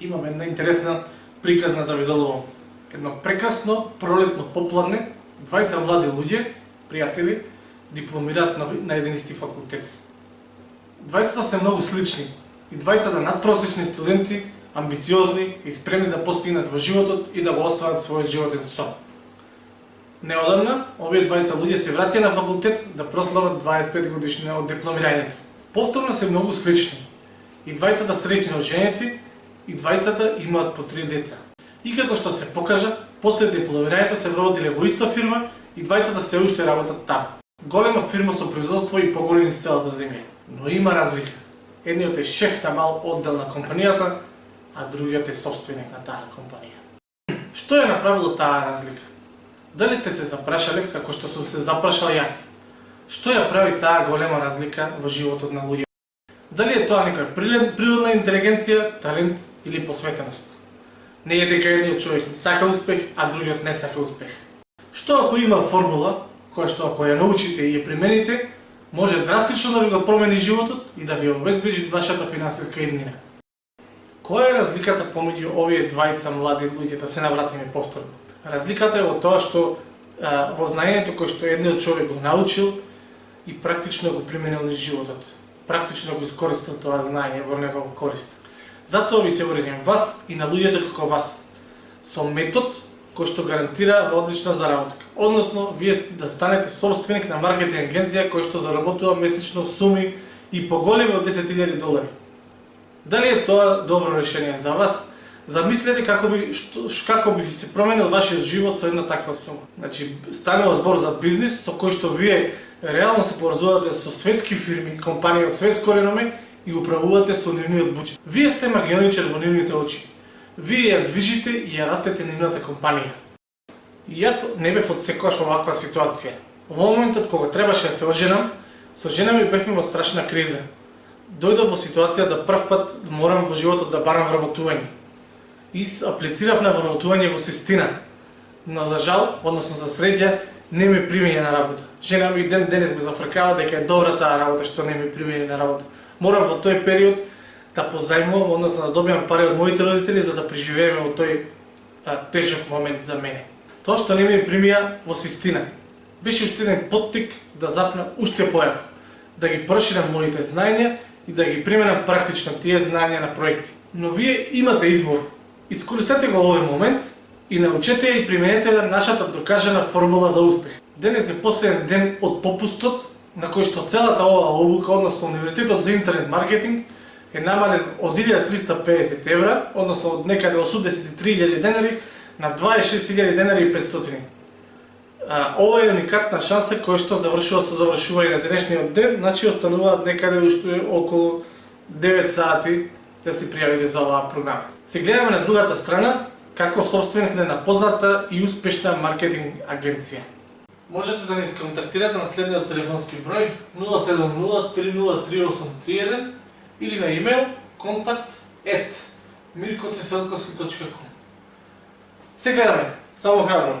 Имам една интересна приказна да ви додавам. Едно прекрасно пролетно попладне, двајца млади луѓе, пријатели, дипломираат на еден исти факултет. Двајцата се многу слични и двајцата надпросечни студенти, амбициозни и спремни да постигнат во животот и да го остварат својот животен сон. Неодамна, овие двајца луѓе се враќаа на факултет да прослават 25 годишнина од дипломирањето. Повторно се многу слични. И двајцата среќни оженети, и двајцата имаат по 3 деца. И како што се покажа, после дипломирањето се вработиле во иста фирма и двајцата се уште работат таму. Голема фирма со производство и погони низ целата земја. Но има разлика. Едниот е шеф на мал оддел на компанијата, а другиот е собственик на таа компанија. Што е направило таа разлика? Дали сте се запрашале како што сум се запрашал јас? Што ја прави таа голема разлика во животот на луѓе? Дали е тоа некоја природна интелигенција, талент или посветеност? Не е дека едниот човек сака успех, а другиот не сака успех. Што ако има формула, која што ако ја научите и ја примените, може драстично да ви го промени животот и да ви обезбеди вашата финансиска иднина. Која е разликата помеѓу овие двајца млади луѓе, да се навратиме повторно? Разликата е во тоа што во знаењето кој што едниот човек го научил и практично го применил низ животот. Практично го искористил тоа знаење во негова корист. Затоа ви се обраќам вас и на луѓето како вас со метод кој што гарантира одлична заработка. Односно, вие да станете собственик на маркетинг агенција кој што заработува месечно суми и поголеми од $10,000. Дали е тоа добро решение за вас? Замислете како би се променил вашиот живот со една таква сума. Значи, станува збор за бизнис со кој што вие реално се поврзувате со светски фирми, компании од светско реноме и управувате со нивниот буџет. Вие сте магионичар во нивните очи. Вие ја движите и ја растете нивната компанија. И јас не бев одсекогаш оваква ситуација. Во моментот кога требаше да се оженам, со жена ми бевме во страшна криза. Дојдов во ситуација да прв пат морам во животот да барам вработување. И аплицирав на вработување во Систина. Но за жал, односно за среќа, не ме примења на работа. Жена ми ден денес ме зафркава дека е добра таа работа што не ме примења на работа. Морам во тој период да позајмувам, односно да добијам пари од моите родители за да преживееме во тој тежок момент за мене. Тоа што не ме примија во Систина беше уште еден поттик да запнам уште појако, да ги проширам моите знаења и да ги применам практично тие знаења на проекти. Но вие имате избор. Искористете го овој момент и научете ја и применете нашата докажана формула за успех. Денес е последен ден од попустот на кој што целата оваа обука, односно Универзитетот за интернет маркетинг, е намален од 1350 евра, односно од некаде 83.000 денари на 26.500. Ова е уникатна шанса која што со завршување на денешниот ден, значи остануваат некаде уште околу 9 сати да се пријавите за оваа програма. Се гледаме на другата страна како собственик на една позната и успешна маркетинг агенција. Можете да ни сконтактирате на следниот телефонски број 070-303-831 или на имейл kontakt@mirkoceselkovski.com. Се гледаме, само храбро!